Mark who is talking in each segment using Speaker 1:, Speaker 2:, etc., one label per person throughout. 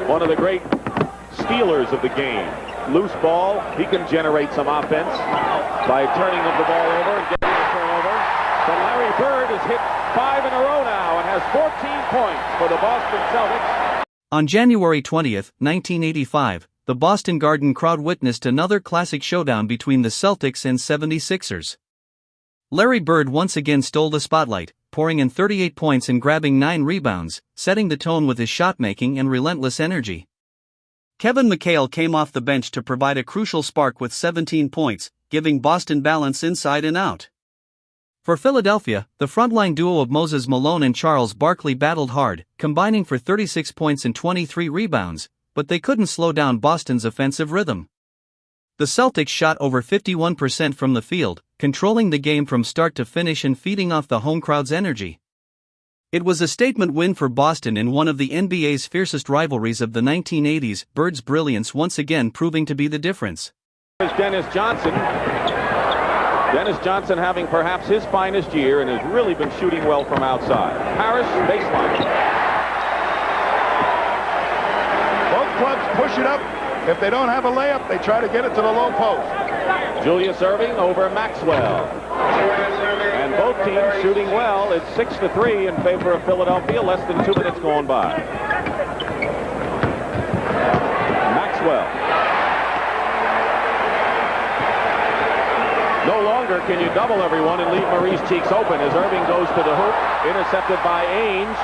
Speaker 1: one of the great stealers of the game. Loose ball, he can generate some offense by turning the ball over and getting a turnover. But Larry Bird has hit 5 in a row now and has 14 points for the Boston Celtics.
Speaker 2: On January 20, 1985, the Boston Garden crowd witnessed another classic showdown between the Celtics and 76ers. Larry Bird once again stole the spotlight, pouring in 38 points and grabbing 9 rebounds, setting the tone with his shot-making and relentless energy. Kevin McHale came off the bench to provide a crucial spark with 17 points, giving Boston balance inside and out. For Philadelphia, the frontline duo of Moses Malone and Charles Barkley battled hard, combining for 36 points and 23 rebounds, but they couldn't slow down Boston's offensive rhythm. The Celtics shot over 51% from the field, controlling the game from start to finish and feeding off the home crowd's energy. It was a statement win for Boston in one of the NBA's fiercest rivalries of the 1980s, Bird's brilliance once again proving to be the difference.
Speaker 1: Here's Dennis Johnson. Dennis Johnson having perhaps his finest year and has really been shooting well from outside. Harris, baseline.
Speaker 3: Both clubs push it up. If they don't have a layup, they try to get it to the low post.
Speaker 1: Julius Erving over Maxwell. And both teams shooting well. It's 6-3 in favor of Philadelphia. Less than 2 minutes going by. Maxwell. No longer can you double everyone and leave Marie's cheeks open as Erving goes to the hoop. Intercepted by Ainge.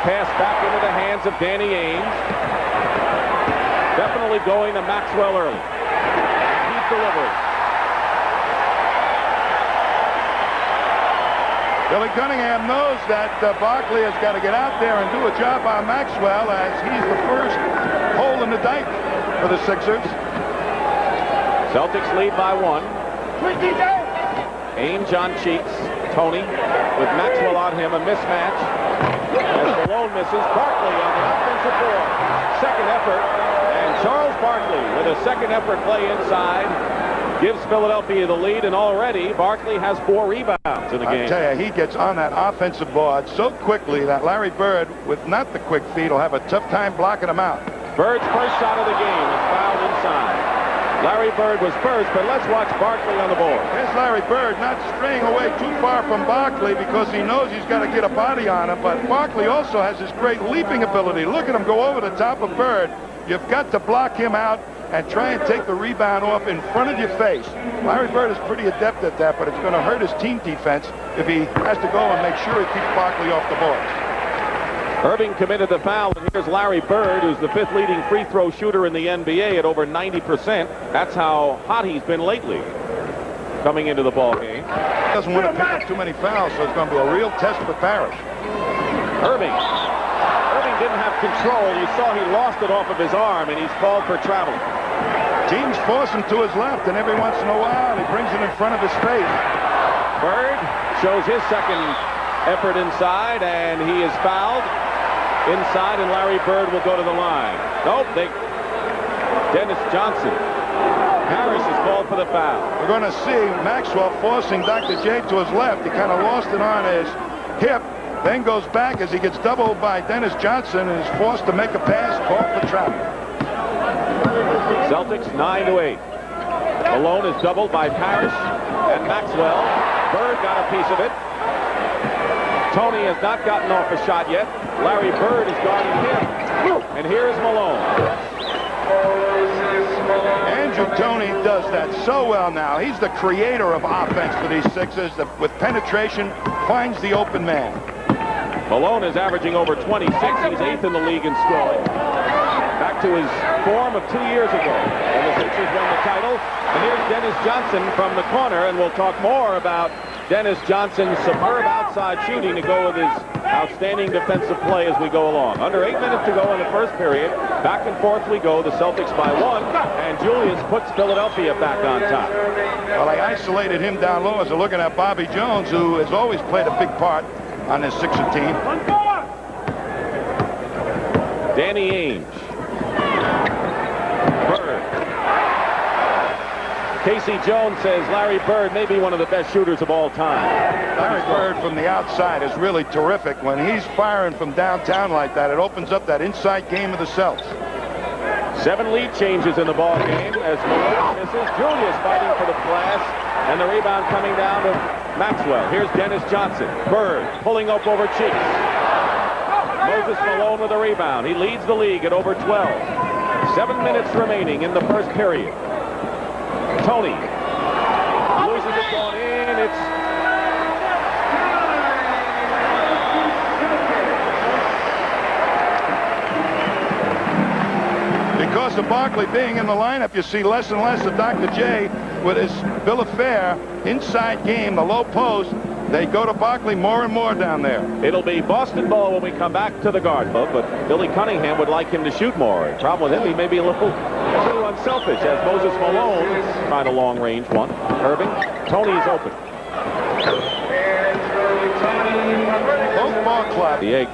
Speaker 1: Pass back into the hands of Danny Ainge. Definitely going to Maxwell early. He's delivering.
Speaker 3: Billy Cunningham knows that Barkley has got to get out there and do a job on Maxwell as he's the first hole in the dike for the Sixers.
Speaker 1: Celtics lead by 1. Ainge on cheeks. Tony with Maxwell on him. A mismatch. As Malone misses. Barkley on the offensive board. Second effort. And Charles Barkley with a second effort play inside gives Philadelphia the lead, and already Barkley has 4 rebounds in the game.
Speaker 3: I tell you, he gets on that offensive board so quickly that Larry Bird, with not the quick feet, will have a tough time blocking him out.
Speaker 1: Bird's first shot of the game is fouled inside. Larry Bird was first, but let's watch Barkley on the board.
Speaker 3: Here's Larry Bird not straying away too far from Barkley because he knows he's got to get a body on him, but Barkley also has this great leaping ability. Look at him go over the top of Bird. You've got to block him out and try and take the rebound off in front of your face. Larry Bird is pretty adept at that, but it's going to hurt his team defense if he has to go and make sure he keeps Barkley off the boards.
Speaker 1: Erving committed the foul, and here's Larry Bird, who's the 5th leading free throw shooter in the NBA at over 90%. That's how hot he's been lately coming into the ball game.
Speaker 3: He doesn't want to pick up too many fouls, so it's going to be a real test for Parrish.
Speaker 1: Erving didn't have control. You saw he lost it off of his arm, and he's called for traveling.
Speaker 3: Teams force him to his left, and every once in a while he brings it in front of his face.
Speaker 1: Bird shows his second effort inside, and he is fouled inside, and Larry Bird will go to the line. Nope, Dennis Johnson. Harris is called for the foul.
Speaker 3: We're going to see Maxwell forcing Dr. J to his left. He kind of lost it on his hip. Then goes back as he gets doubled by Dennis Johnson and is forced to make a pass, called for travel.
Speaker 1: Celtics 9-8. Malone is doubled by Parrish and Maxwell. Bird got a piece of it. Tony has not gotten off a shot yet. Larry Bird is guarding him. And here is Malone.
Speaker 3: Andrew Tony does that so well now. He's the creator of offense for these Sixers that with penetration finds the open man.
Speaker 1: Malone is averaging over 26. He's 8th in the league in scoring. Back to his form of 2 years ago when the Sixers won the title. And here's Dennis Johnson from the corner, and we'll talk more about Dennis Johnson's superb outside shooting to go with his outstanding defensive play as we go along. Under 8 minutes to go in the first period. Back and forth we go. The Celtics by 1, and Julius puts Philadelphia back on top.
Speaker 3: Well, I isolated him down low as I'm looking at Bobby Jones, who has always played a big part on this Sixer team. Danny Ainge.
Speaker 1: Bird. Casey Jones says Larry Bird may be one of the best shooters of all time.
Speaker 3: Larry Bird from the outside is really terrific. When he's firing from downtown like that, it opens up that inside game of the Celts.
Speaker 1: 7 lead changes in the ball game as Malone misses. Julius fighting for the pass, and the rebound coming down to Maxwell. Here's Dennis Johnson. Bird pulling up over Cheeks. Moses Malone with a rebound. He leads the league at over 12. 7 minutes remaining in the first period. Tony loses it going in. It's
Speaker 3: because of Barkley being in the lineup, you see less and less of Dr. J with his bill of fare inside game, the low post. They go to Barkley more and more down there.
Speaker 1: It'll be Boston ball when we come back to the Garden Club, but Billy Cunningham would like him to shoot more. The problem with him, he may be a little too unselfish, as Moses Malone trying a long-range one. Irving, Tony's open.
Speaker 3: Both ball club.
Speaker 1: The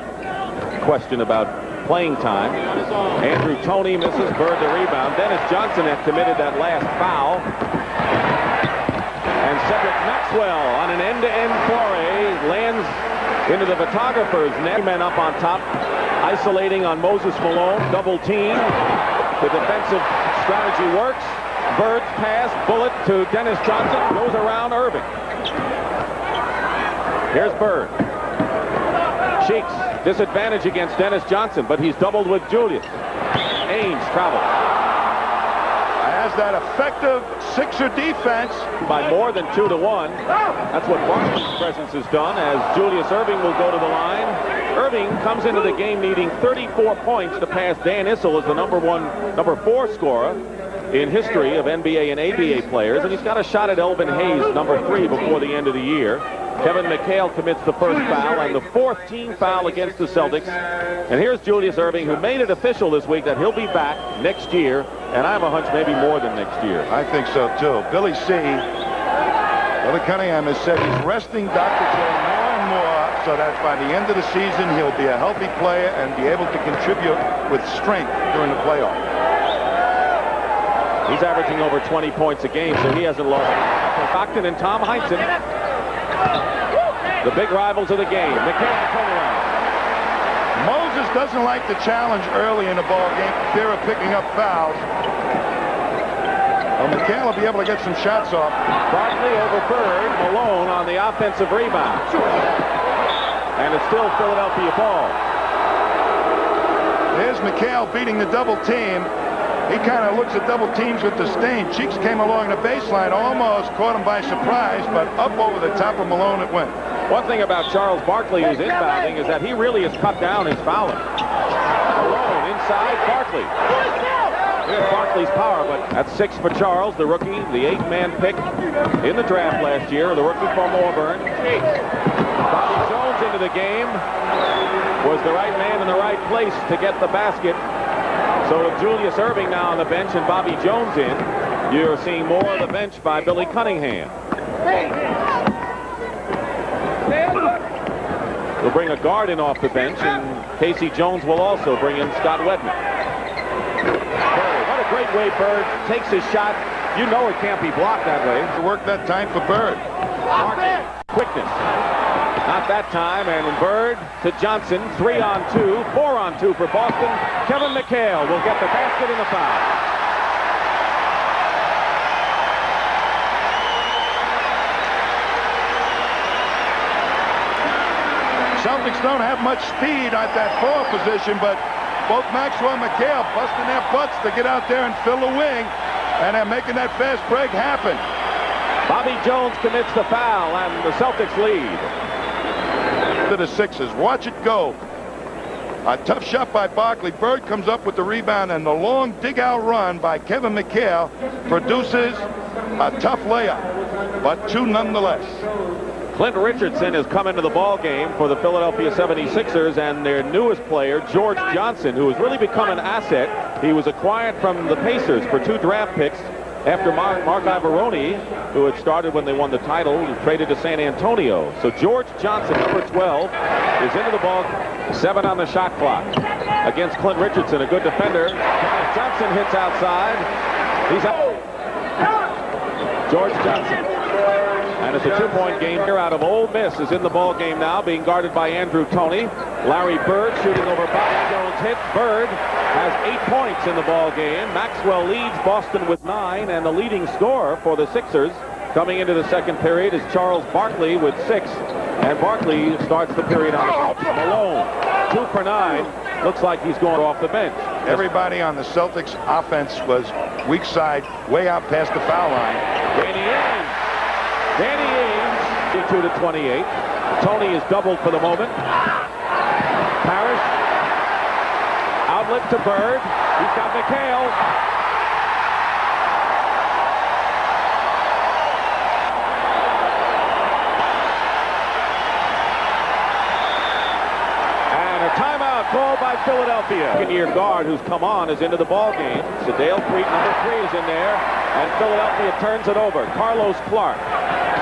Speaker 1: question about playing time. Andrew Toney misses. Bird the rebound. Dennis Johnson had committed that last foul. And Cedric Maxwell on an end-to-end foray lands into the photographer's net. Men up on top, isolating on Moses Malone. Double team. The defensive strategy works. Bird's pass, bullet to Dennis Johnson, goes around Irving. Here's Bird. Cheeks, disadvantage against Dennis Johnson, but he's doubled with Julius. Ainge travels.
Speaker 3: Has that effective Sixer defense.
Speaker 1: By more than 2-1. That's what Barkley's presence has done, as Julius Irving will go to the line. Irving comes into the game needing 34 points to pass Dan Issel as the number 4 scorer in history of NBA and ABA players, and he's got a shot at Elvin Hayes, number 3, before the end of the year. Kevin McHale commits the first foul and the 4th team foul against the Celtics. And here's Julius Irving, who made it official this week that he'll be back next year, and I have a hunch maybe more than next year.
Speaker 3: I think so too. Billy Cunningham has said he's resting Dr. J more and more so that by the end of the season he'll be a healthy player and be able to contribute with strength during the playoffs.
Speaker 1: He's averaging over 20 points a game, so he hasn't lost. Stockton and Tom Heinsohn, the big rivals of the game. McHale turnaround.
Speaker 3: Moses doesn't like the challenge early in the ball game for fear of picking up fouls. Well, McHale will be able to get some shots off.
Speaker 1: Barkley over Bird. Malone on the offensive rebound. And it's still Philadelphia ball.
Speaker 3: There's McHale beating the double team. He kind of looks at double teams with disdain. Cheeks came along the baseline, almost caught him by surprise, but up over the top of Malone it went.
Speaker 1: One thing about Charles Barkley, who's inbounding, is that he really has cut down his fouling. Malone inside, Barkley. Here's Barkley's power, but that's 6 for Charles, the rookie, the 8-man pick in the draft last year, the rookie from Auburn. Bobby Jones into the game, was the right man in the right place to get the basket. So with Julius Irving now on the bench and Bobby Jones in, you're seeing more of the bench by Billy Cunningham. He'll bring a guard in off the bench, and Casey Jones will also bring in Scott Wedman. What a great way Bird takes his shot. You know it can't be blocked that way.
Speaker 3: To work that time for Bird.
Speaker 1: Quickness. Not that time, and Bird to Johnson, 3-on-2, 4-on-2 for Boston. Kevin McHale will get the basket and the foul.
Speaker 3: Celtics don't have much speed at that 4 position, but both Maxwell and McHale busting their butts to get out there and fill the wing, and they're making that fast break happen.
Speaker 1: Bobby Jones commits the foul, and the Celtics lead.
Speaker 3: To the Sixers. Watch it go. A tough shot by Barkley. Bird comes up with the rebound, and the long dig-out run by Kevin McHale produces a tough layup, but 2 nonetheless.
Speaker 1: Clint Richardson has come into the ball game for the Philadelphia 76ers, and their newest player, George Johnson, who has really become an asset. He was acquired from the Pacers for 2 draft picks after Mark Ivaroni, who had started when they won the title, was traded to San Antonio. So George Johnson, number 12, is into the ball. 7 on the shot clock against Clint Richardson, a good defender. Johnson hits outside. He's out. George Johnson. And it's a 2-point game here out of Ole Miss is in the ball game now, being guarded by Andrew Toney. Larry Bird shooting over Bobby Jones' hit. Bird has 8 points in the ball game. Maxwell leads Boston with 9, and the leading scorer for the Sixers coming into the second period is Charles Barkley with 6. And Barkley starts the period on the bench. Malone, 2 for 9. Looks like he's going off the bench.
Speaker 3: Everybody on the Celtics offense was weak side, way out past the foul line.
Speaker 1: Danny Ainge, 22 to 28. Toney is doubled for the moment. Parrish, outlet to Bird. He's got McHale. And a timeout called by Philadelphia. Second-year guard who's come on is into the ball game. Sedale Threet, number 3, is in there. And Philadelphia turns it over. Carlos Clark.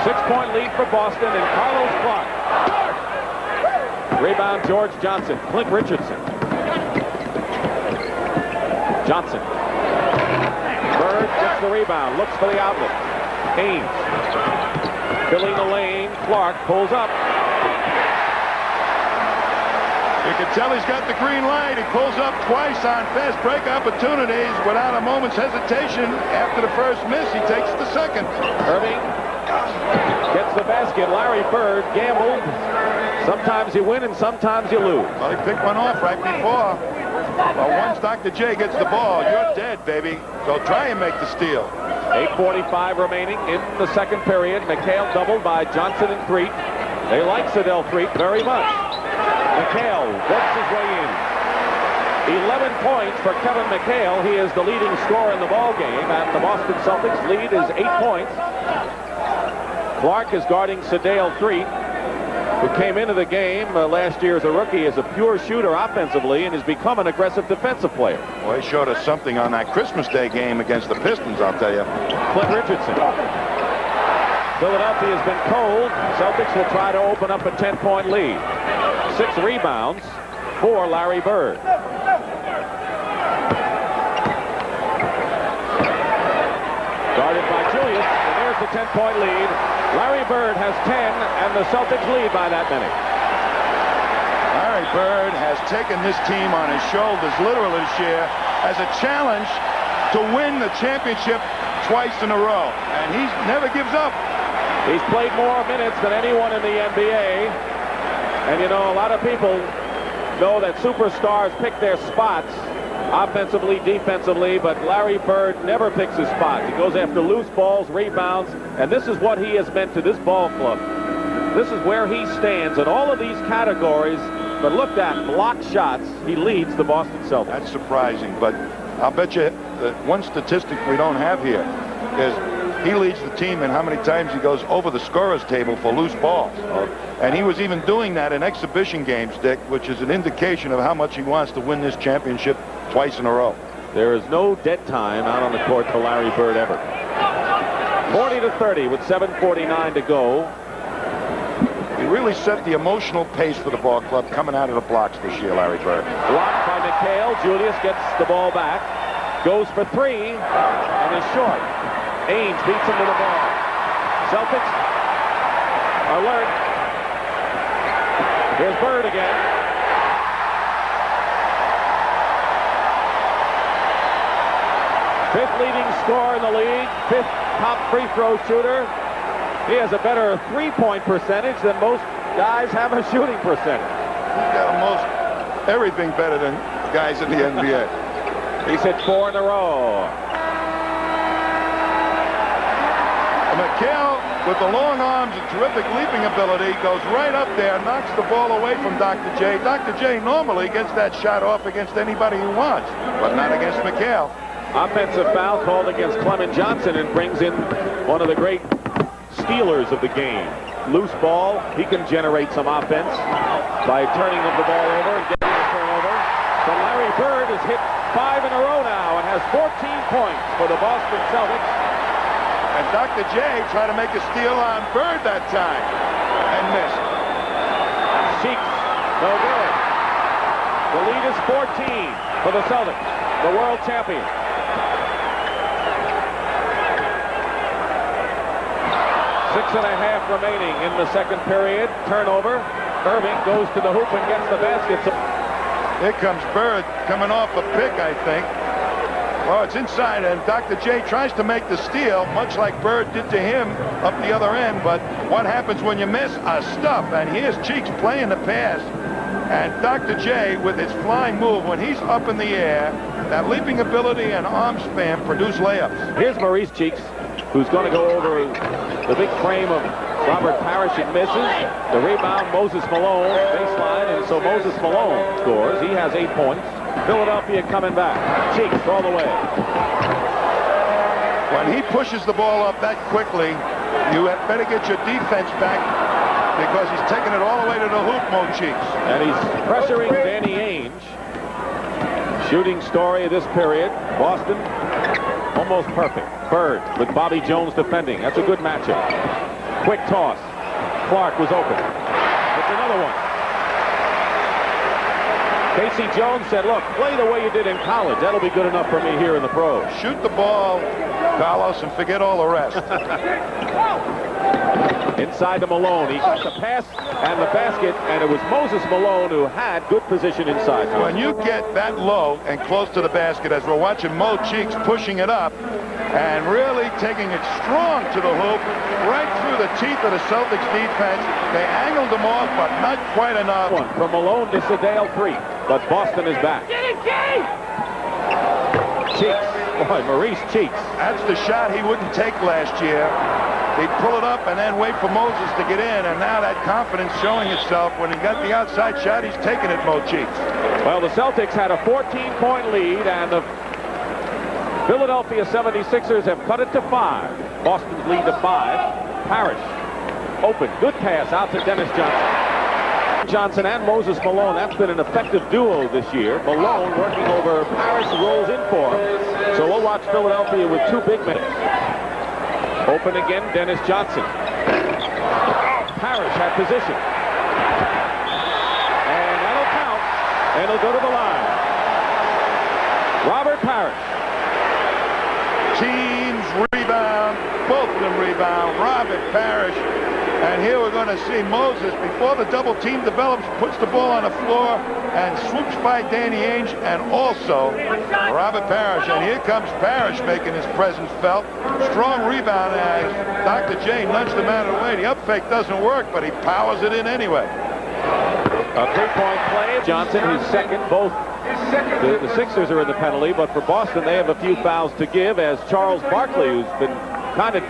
Speaker 1: 6-point lead for Boston, and Carlos Clark. Rebound, George Johnson. Clint Richardson. Johnson. Bird gets the rebound. Looks for the outlet. Ainge. Filling the lane. Clark pulls up.
Speaker 3: You can tell he's got the green light. He pulls up twice on fast break opportunities without a moment's hesitation. After the first miss, he takes the second.
Speaker 1: Irving gets the basket. Larry Bird gambled. Sometimes you win and sometimes you lose.
Speaker 3: Well, he picked one off right before. Well, once Dr. J gets the ball, you're dead, baby. So try and make the steal.
Speaker 1: 8:45 remaining in the second period. McHale doubled by Johnson and Threet. They like Sedale Threet very much. McHale works his way in. 11 points for Kevin McHale. He is the leading scorer in the ball game, and the Boston Celtics lead is 8 points. Clark is guarding Sedale Threet, who came into the game last year as a rookie as a pure shooter offensively and has become an aggressive defensive player.
Speaker 3: Well, he showed us something on that Christmas Day game against the Pistons, I'll tell you.
Speaker 1: Clint Richardson. Philadelphia has been cold. Celtics will try to open up a 10-point lead. 6 rebounds for Larry Bird. Guarded by Julius, and there's the 10-point lead. Larry Bird has 10, and the Celtics lead by that many.
Speaker 3: Larry Bird has taken this team on his shoulders literally this year as a challenge to win the championship twice in a row, and he never gives up.
Speaker 1: He's played more minutes than anyone in the NBA, and you know, a lot of people know that superstars pick their spots offensively, defensively, but Larry Bird never picks his spots. He goes after loose balls, rebounds, and this is what he has meant to this ball club. This is where he stands in all of these categories, but looked at blocked shots, he leads the Boston Celtics.
Speaker 3: That's surprising, but I'll bet you that one statistic we don't have here is he leads the team in how many times he goes over the scorer's table for loose balls. And he was even doing that in exhibition games, Dick, which is an indication of how much he wants to win this championship twice in a row.
Speaker 1: There is no dead time out on the court for Larry Bird ever. 40 to 30 with 7:49 to go.
Speaker 3: He really set the emotional pace for the ball club coming out of the blocks this year, Larry Bird.
Speaker 1: Blocked by McHale. Julius gets the ball back. Goes for 3 and is short. Ainge beats him to the ball. Celtics alert. Here's Bird again. Fifth leading scorer in the league. 5th top free throw shooter. He has a better three-point percentage than most guys have a shooting percentage.
Speaker 3: He's got almost everything better than guys in the NBA.
Speaker 1: He's hit 4 in a row.
Speaker 3: McHale, with the long arms and terrific leaping ability, goes right up there, knocks the ball away from Dr. J. Dr. J normally gets that shot off against anybody he wants, but not against McHale.
Speaker 1: Offensive foul called against Clement Johnson and brings in one of the great stealers of the game. Loose ball, he can generate some offense by turning the ball over and getting a turnover. So Larry Bird has hit 5 in a row now and has 14 points for the Boston Celtics.
Speaker 3: And Dr. J tried to make a steal on Bird that time and missed.
Speaker 1: Sheeks, no good. The lead is 14 for the Celtics, the world champion. 6.5 remaining in the second period. Turnover. Irving goes to the hoop and gets the basket.
Speaker 3: Here comes Bird coming off a pick, I think. Oh, it's inside, and Dr. J tries to make the steal, much like Bird did to him up the other end. But what happens when you miss? A stuff, and here's Cheeks playing the pass. And Dr. J, with his flying move, when he's up in the air, that leaping ability and arm span produce layups.
Speaker 1: Here's Maurice Cheeks, who's going to go over the big frame of Robert Parrish. It misses. The rebound, Moses Malone, baseline, and so Moses Malone scores. He has 8 points. Philadelphia coming back. Cheeks all the way.
Speaker 3: When he pushes the ball up that quickly, you had better get your defense back because he's taking it all the way to the hoop, Mo Cheeks.
Speaker 1: And he's pressuring Danny Ainge. Shooting story of this period. Boston almost perfect. Bird with Bobby Jones defending. That's a good matchup. Quick toss. Clark was open. It's another one. Casey Jones said, look, play the way you did in college. That'll be good enough for me here in the pros.
Speaker 3: Shoot the ball, Carlos, and forget all the rest.
Speaker 1: Inside to Malone. He got the pass and the basket, and it was Moses Malone who had good position inside.
Speaker 3: When you get that low and close to the basket, as we're watching Mo Cheeks pushing it up and really taking it strong to the hoop, right through the teeth of the Celtics defense. They angled him off, but not quite enough.
Speaker 1: One from Malone to Sedale 3, but Boston is back. Cheeks. Boy, Maurice Cheeks.
Speaker 3: That's the shot he wouldn't take last year. He'd pull it up and then wait for Moses to get in, and now that confidence showing itself. When he got the outside shot, he's taking it, Mo Cheeks.
Speaker 1: Well, the Celtics had a 14-point lead, and the Philadelphia 76ers have cut it to 5. Boston's lead to 5. Parrish, open, good pass out to Dennis Johnson and Moses Malone. That's been an effective duo this year. Malone working over Parrish, rolls in for him. So we'll watch Philadelphia with 2 big men. Open again, Dennis Johnson. Parrish had position. And that'll count. And he'll go to the line. Robert Parrish.
Speaker 3: Teams rebound. Both of them rebound. Robert Parrish. And here we're going to see Moses, before the double team develops, puts the ball on the floor and swoops by Danny Ainge and also Robert Parrish. And here comes Parrish making his presence felt. Strong rebound as Dr. J nudged him out of the way. The up fake doesn't work, but he powers it in anyway.
Speaker 1: A 3-point play. Johnson, his second. Both the Sixers are in the penalty, but for Boston, they have a few fouls to give as Charles Barkley, who's been kind of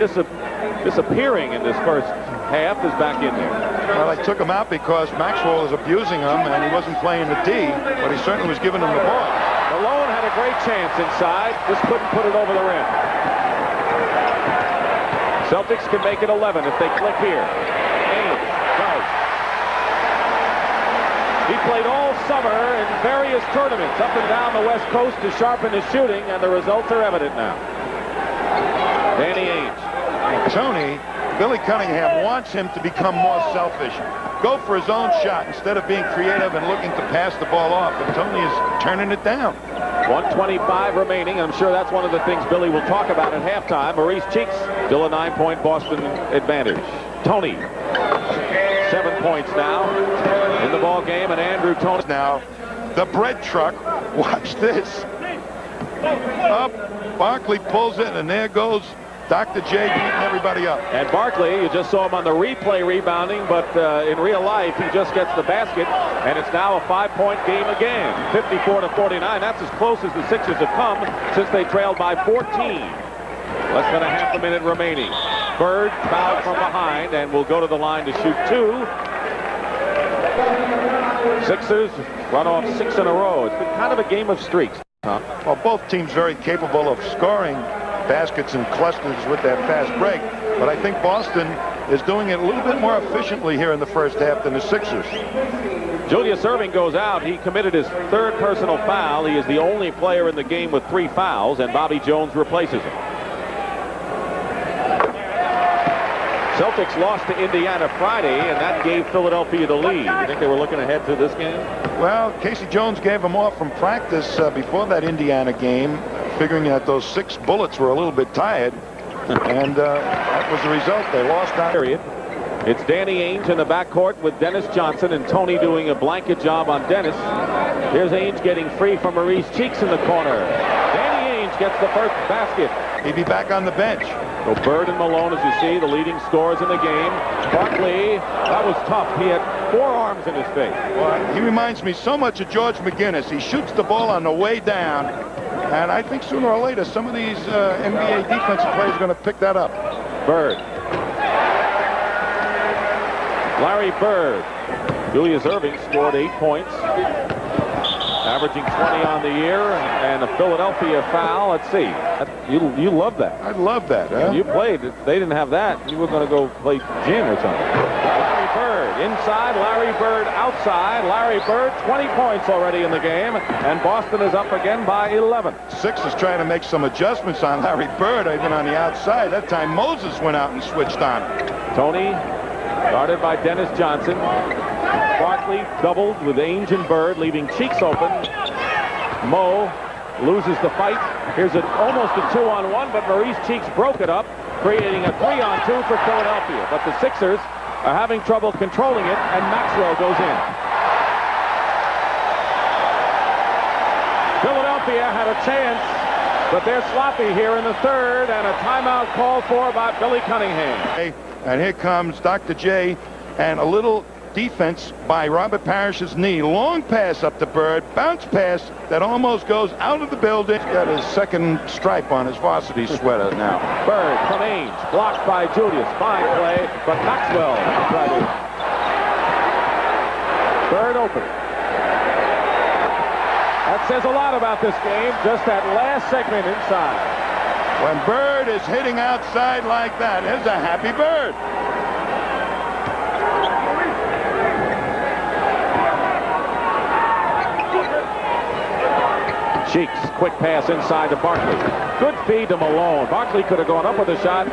Speaker 1: disappearing in this first half, is back in there.
Speaker 3: Well, I took him out because Maxwell is abusing him, and he wasn't playing the D, but he certainly was giving him the ball.
Speaker 1: Malone had a great chance inside, just couldn't put it over the rim. Celtics can make it 11 if they click here. Ainge does. He played all summer in various tournaments up and down the West Coast to sharpen his shooting, and the results are evident now. Danny Ainge.
Speaker 3: Tony, Billy Cunningham wants him to become more selfish. Go for his own shot instead of being creative and looking to pass the ball off. And Tony is turning it down.
Speaker 1: 1:25 remaining. I'm sure that's one of the things Billy will talk about at halftime. Maurice Cheeks, still a 9-point Boston advantage. Tony, 7 points now in the ball game, and Andrew Tony.
Speaker 3: Now, the bread truck. Watch this. Up, Barkley pulls it, and there goes Dr. J beating everybody up.
Speaker 1: And Barkley, you just saw him on the replay rebounding, but in real life, he just gets the basket, and it's now a 5-point game again. 54-49. That's as close as the Sixers have come since they trailed by 14. Less than a half a minute remaining. Bird fouled from behind and will go to the line to shoot 2. Sixers run off 6 in a row. It's been kind of a game of streaks.
Speaker 3: Well, both teams very capable of scoring baskets and clusters with that fast break, but I think Boston is doing it a little bit more efficiently here in the first half than the Sixers.
Speaker 1: Julius Erving goes out. He committed his 3rd personal foul. He is the only player in the game with 3 fouls, and Bobby Jones replaces him. Celtics lost to Indiana Friday, and that gave Philadelphia the lead. You think they were looking ahead to this game?
Speaker 3: Well, Casey Jones gave him off from practice before that Indiana game, figuring that those 6 bullets were a little bit tired. And that was the result. They lost that
Speaker 1: period. It's Danny Ainge in the backcourt with Dennis Johnson and Tony doing a blanket job on Dennis. Here's Ainge getting free from Maurice Cheeks in the corner. Danny Ainge gets the first basket.
Speaker 3: He'd be back on the bench.
Speaker 1: So Bird and Malone, as you see, the leading scorers in the game. Barkley, that was tough. He had 4 arms in his face.
Speaker 3: Well, he reminds me so much of George McGinnis. He shoots the ball on the way down. And I think sooner or later, some of these NBA defensive players are going to pick that up.
Speaker 1: Bird. Larry Bird. Julius Erving scored 8 points, averaging 20 on the year, and a Philadelphia foul. Let's see. You love that.
Speaker 3: I love that. Huh?
Speaker 1: You played. They didn't have that. You were going to go play gym or something. Larry Bird inside. Larry Bird outside. Larry Bird 20 points already in the game, and Boston is up again by 11.
Speaker 3: Six is trying to make some adjustments on Larry Bird, even on the outside. That time Moses went out and switched on him.
Speaker 1: Tony guarded by Dennis Johnson. Barkley doubled with Ainge and Bird, leaving Cheeks open. Mo loses the fight. Here's almost a 2-on-1, but Maurice Cheeks broke it up, creating a 3-on-2 for Philadelphia. But the Sixers are having trouble controlling it, and Maxwell goes in. Philadelphia had a chance, but they're sloppy here in the third, and a timeout called for by Billy Cunningham.
Speaker 3: And here comes Dr. J, and a little defense by Robert Parrish's knee. Long pass up to Bird, bounce pass that almost goes out of the building. He's got his second stripe on his varsity sweater now.
Speaker 1: Bird from Ainge, blocked by Julius. Fine play, but Maxwell tried to. Bird open. That says a lot about this game, just that last segment inside.
Speaker 3: When Bird is hitting outside like that, there's a happy Bird.
Speaker 1: Cheeks, quick pass inside to Barkley. Good feed to Malone. Barkley could have gone up with a shot.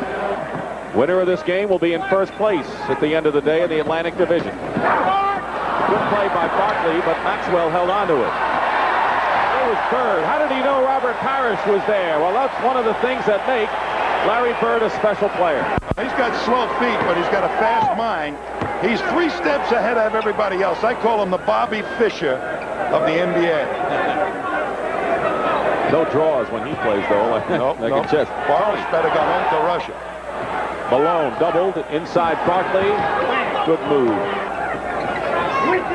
Speaker 1: Winner of this game will be in first place at the end of the day in the Atlantic Division. Good play by Barkley, but Maxwell held on to it. There was Bird. How did he know Robert Parrish was there? Well, that's one of the things that make Larry Bird a special player.
Speaker 3: He's got slow feet, but he's got a fast mind. He's 3 steps ahead of everybody else. I call him the Bobby Fischer of the NBA.
Speaker 1: No draws when he plays, though, like a chest.
Speaker 3: Barnes better go home to Russia.
Speaker 1: Malone doubled inside Barkley. Good move.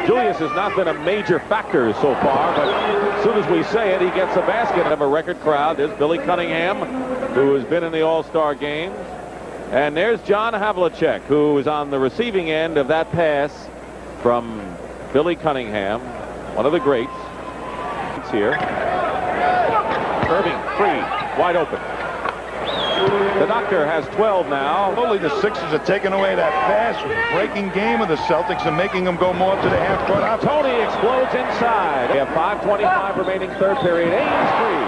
Speaker 1: Julius has not been a major factor so far, but as soon as we say it, he gets a basket of a record crowd. There's Billy Cunningham, who has been in the All-Star game. And there's John Havlicek, who is on the receiving end of that pass from Billy Cunningham, one of the greats. It's here. Irving free, wide open. The Doctor has 12 now.
Speaker 3: Only the Sixers are taking away that fast breaking game of the Celtics and making them go more to the half court.
Speaker 1: Tony explodes inside. We have 5:25 remaining third period. Ainge free.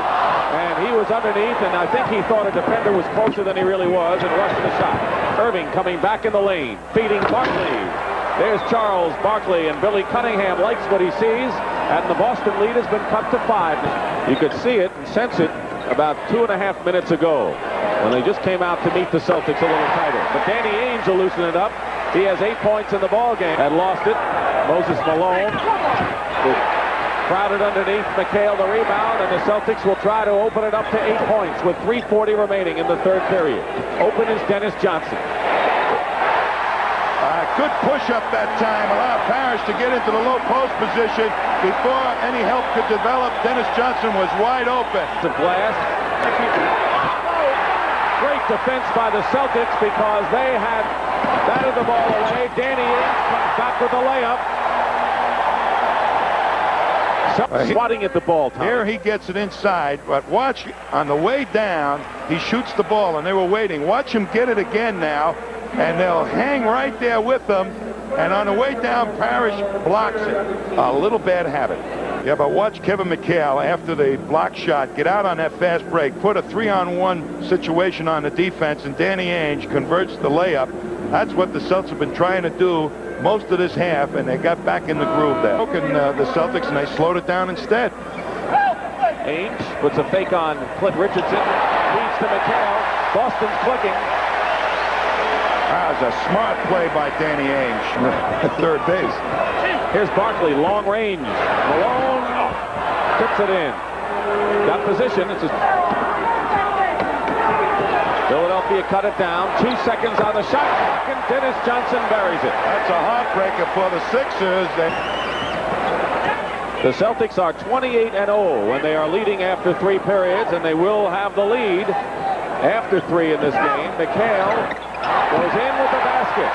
Speaker 1: And he was underneath, and I think he thought a defender was closer than he really was and rushed the shot. Irving coming back in the lane, feeding Barkley. There's Charles Barkley, and Billy Cunningham likes what he sees, and the Boston lead has been cut to 5. You could see it and sense it about 2.5 minutes ago when they just came out to meet the Celtics a little tighter. But Danny Ainge will loosen it up. He has 8 points in the ball game. Had lost it. Moses Malone crowded underneath McHale the rebound, and the Celtics will try to open it up to 8 points with 3:40 remaining in the third period. Open is Dennis Johnson.
Speaker 3: Good push-up that time. Allowed Parrish to get into the low post position before any help could develop. Dennis Johnson was wide open.
Speaker 1: The blast. Great defense by the Celtics because they had batted the ball away. Danny Ainge comes back with a layup. Swatting at the ball, Tom.
Speaker 3: Here he gets it inside, but watch on the way down, he shoots the ball, and they were waiting. Watch him get it again now, and they'll hang right there with them. And on the way down, Parrish blocks it. A little bad habit. Yeah, but watch Kevin McHale, after the block shot, get out on that fast break, put a 3-on-1 situation on the defense, and Danny Ainge converts the layup. That's what the Celtics have been trying to do most of this half, and they got back in the groove there. The Celtics, and they slowed it down instead.
Speaker 1: Ainge puts a fake on Clint Richardson, leads to McHale. Boston's clicking.
Speaker 3: That was a smart play by Danny Ainge at third base.
Speaker 1: Here's Barkley, long range. Malone puts it in. Got position. It's a... Philadelphia cut it down. 2 seconds on the shot clock, and Dennis Johnson buries it.
Speaker 3: That's a heartbreaker for the Sixers.
Speaker 1: The Celtics are 28-0 when they are leading after 3 periods, and they will have the lead after 3 in this game. McHale goes in with the basket.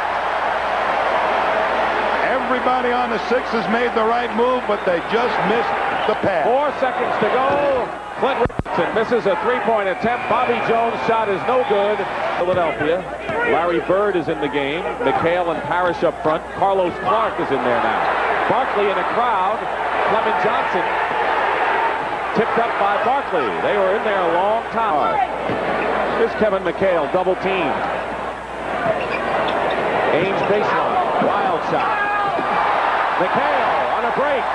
Speaker 3: Everybody on the Sixers made the right move, but they just missed the pass.
Speaker 1: 4 seconds to go. Clint Richardson misses a 3-point attempt. Bobby Jones' shot is no good. Philadelphia. Larry Bird is in the game. McHale and Parrish up front. Carlos Clark is in there now. Barkley in a crowd. Clement Johnson tipped up by Barkley. They were in there a long time. Here's Kevin McHale, double team. Ainge baseline. Wild shot. McHale on a break.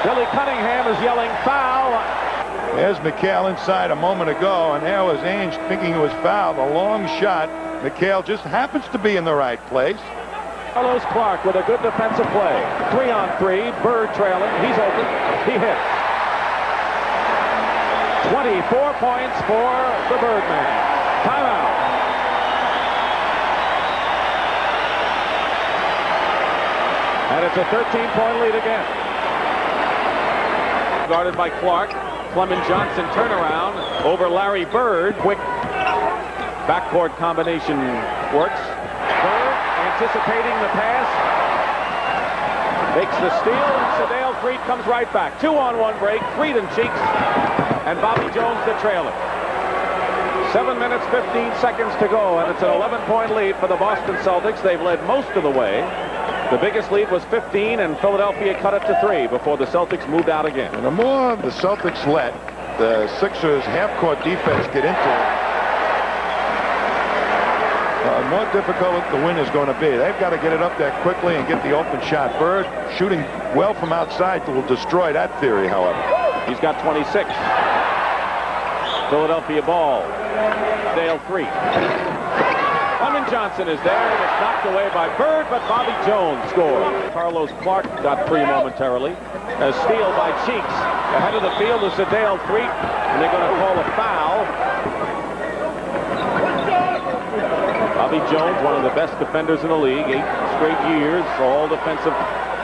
Speaker 1: Billy Cunningham is yelling foul.
Speaker 3: There's McHale inside a moment ago, and there was Ainge thinking it was foul. A long shot. McHale just happens to be in the right place.
Speaker 1: Carlos Clark with a good defensive play. 3-on-3. Bird trailing. He's open. He hits. 24 points for the Birdman. Timeout. And it's a 13-point lead again. Guarded by Clark. Clement Johnson turnaround over Larry Bird. Quick backcourt combination works. Bird anticipating the pass. Makes the steal, and Sedale Freed comes right back. 2-on-1 break. Freed and Cheeks. And Bobby Jones the trailer. 7 minutes, 15 seconds to go, and it's an 11-point lead for the Boston Celtics. They've led most of the way. The biggest lead was 15, and Philadelphia cut it to 3 before the Celtics moved out again.
Speaker 3: And the more the Celtics let the Sixers half-court defense get into it, the more difficult the win is going to be. They've got to get it up there quickly and get the open shot. Bird shooting well from outside will destroy that theory, however.
Speaker 1: He's got 26. Philadelphia ball. Dale 3. Clement Johnson is there, and it's knocked away by Bird, but Bobby Jones scored. Carlos Clark got free momentarily. A steal by Cheeks. Ahead of the field is Sedale Freet, and they're going to call a foul. Bobby Jones, one of the best defenders in the league, 8 straight years, all defensive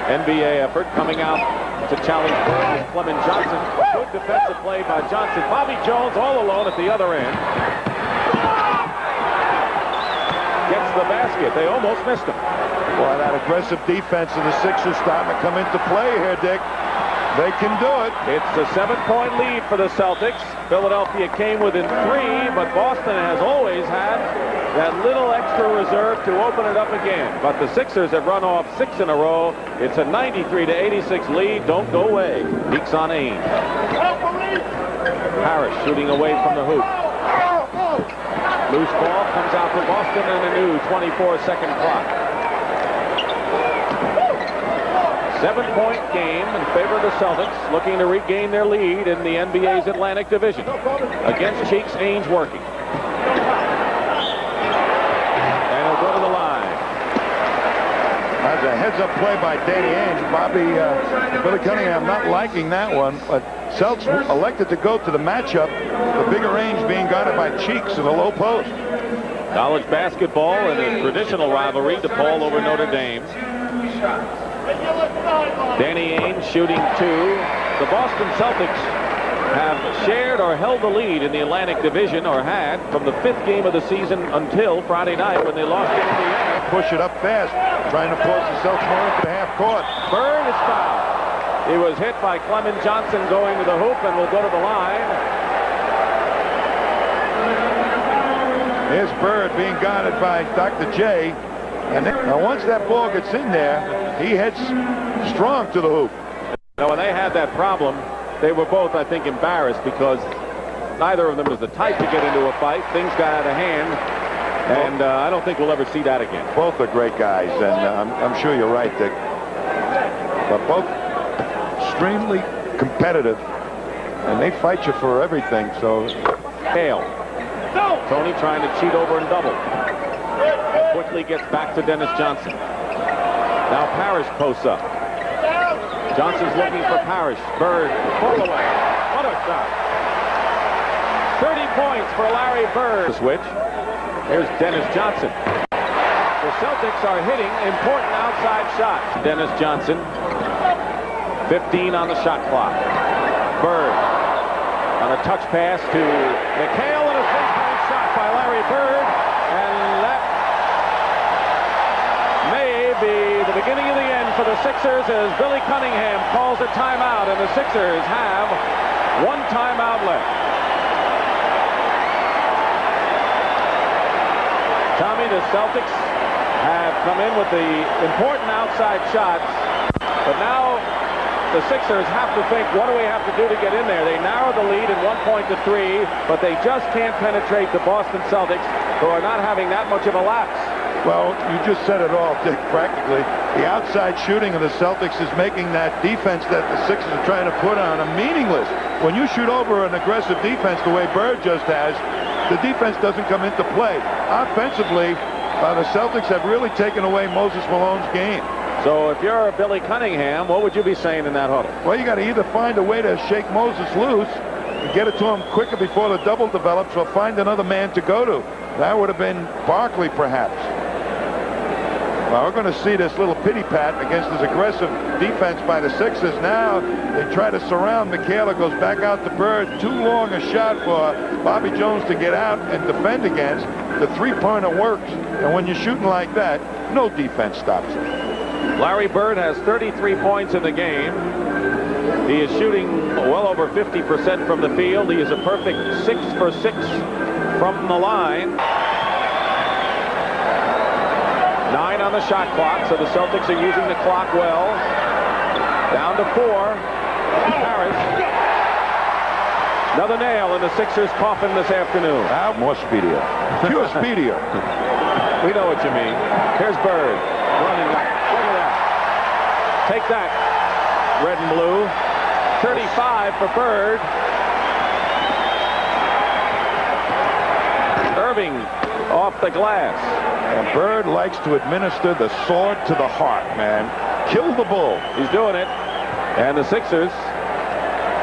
Speaker 1: NBA effort, coming out to challenge Bird. Clement Johnson. Good defensive play by Johnson. Bobby Jones all alone at the other end. Gets the basket. They almost missed him.
Speaker 3: Boy, that aggressive defense of the Sixers starting to come into play here, Dick. They can do it.
Speaker 1: It's a 7-point lead for the Celtics. Philadelphia came within 3, but Boston has always had that little extra reserve to open it up again. But the Sixers have run off 6 in a row. It's a 93-86 lead. Don't go away. Peeks on Ainge. Parrish shooting away from the hoop. Loose ball comes out to Boston, and a new 24-second clock. 7-point game in favor of the Celtics, looking to regain their lead in the NBA's Atlantic Division. Against Cheeks, Ainge working. And he'll go to the line.
Speaker 3: That's a heads-up play by Danny Ainge. Billy Cunningham not liking that one, but Celtics elected to go to the matchup, the bigger range being guarded by Cheeks in the low post.
Speaker 1: College basketball and a traditional rivalry, DePaul over Notre Dame. Danny Ainge shooting 2. The Boston Celtics have shared or held the lead in the Atlantic Division, or had, from the 5th game of the season until Friday night when they lost in Indiana.
Speaker 3: Push it up fast, trying to force the Celtics more into the half court.
Speaker 1: Bird is fouled. He was hit by Clement Johnson going to the hoop and will go to the line.
Speaker 3: Here's Bird being guarded by Dr. J. And now once that ball gets in there, he heads strong to the hoop.
Speaker 1: Now, when they had that problem, they were both, I think, embarrassed because neither of them was the type to get into a fight. Things got out of hand, and I don't think we'll ever see that again.
Speaker 3: Both are great guys, and I'm sure you're right, Dick. But both extremely competitive, and they fight you for everything. So
Speaker 1: Hale Tony trying to cheat over and double. Quickly gets back to Dennis Johnson. Now Parrish posts up. Johnson's looking for Parrish. Bird, pull away. What a shot. 30 points for Larry Bird. Switch. Here's Dennis Johnson. The Celtics are hitting important outside shots. Dennis Johnson. 15 on the shot clock. Bird on a touch pass to McHale and a three-point shot by Larry Bird. And that may be the beginning of the end for the Sixers as Billy Cunningham calls a timeout, and the Sixers have one timeout left. Tommy, the Celtics have come in with the important outside shots, but now the Sixers have to think, what do we have to do to get in there? They narrow the lead in 1-3, but they just can't penetrate the Boston Celtics, who are not having that much of a lapse.
Speaker 3: Well, you just said it all, Dick, practically. The outside shooting of the Celtics is making that defense that the Sixers are trying to put on them meaningless. When you shoot over an aggressive defense the way Bird just has, the defense doesn't come into play. Offensively, the Celtics have really taken away Moses Malone's game.
Speaker 1: So if you're Billy Cunningham, what would you be saying in that huddle?
Speaker 3: Well, you got to either find a way to shake Moses loose and get it to him quicker before the double develops, or find another man to go to. That would have been Barkley, perhaps. Well, we're going to see this little pity pat against this aggressive defense by the Sixers. Now they try to surround McHale. It goes back out to Bird. Too long a shot for Bobby Jones to get out and defend against. The three-pointer works, and when you're shooting like that, no defense stops it.
Speaker 1: Larry Bird has 33 points in the game. He is shooting well over 50% from the field. He is a perfect 6 for 6 from the line. 9 on the shot clock, so the Celtics are using the clock well. Down to 4. Parrish. Another nail in the Sixers' coffin this afternoon.
Speaker 3: More speedier. Pure speedier.
Speaker 1: We know what you mean. Here's Bird. Running up. Look at that. Take that, red and blue. 35 for Bird. Irving off the glass.
Speaker 3: And Bird likes to administer the sword to the heart, man. Kill the bull.
Speaker 1: He's doing it. And the Sixers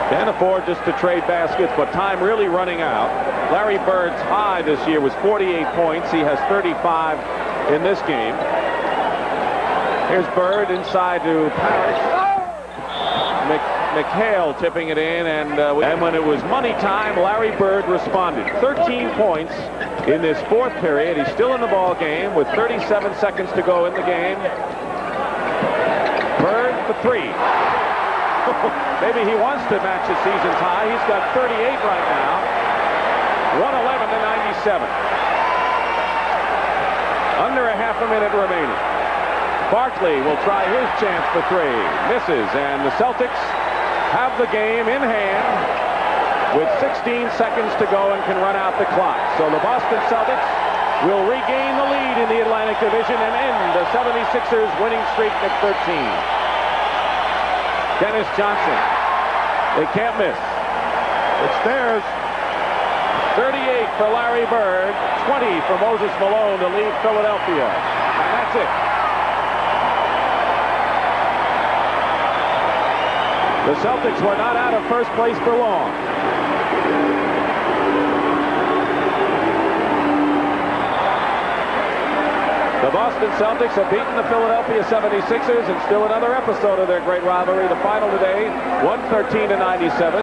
Speaker 1: can't afford just to trade baskets, but time really running out. Larry Bird's high this year was 48 points. He has 35 in this game. Here's Bird inside to Parrish. McHale tipping it in, and when it was money time, Larry Bird responded. 13 points in this fourth period. He's still in the ball game with 37 seconds to go in the game. Bird for 3. Maybe he wants to match his season's high. He's got 38 right now. 111 to 97. Under a half a minute remaining. Barkley will try his chance for 3. Misses, and the Celtics have the game in hand with 16 seconds to go and can run out the clock. So the Boston Celtics will regain the lead in the Atlantic Division and end the 76ers winning streak at 13. Dennis Johnson. They can't miss.
Speaker 3: It's theirs.
Speaker 1: 38 for Larry Bird, 20 for Moses Malone to lead Philadelphia. And that's it. The Celtics were not out of first place for long. The Boston Celtics have beaten the Philadelphia 76ers in still another episode of their great rivalry. The final today, 113 to 97.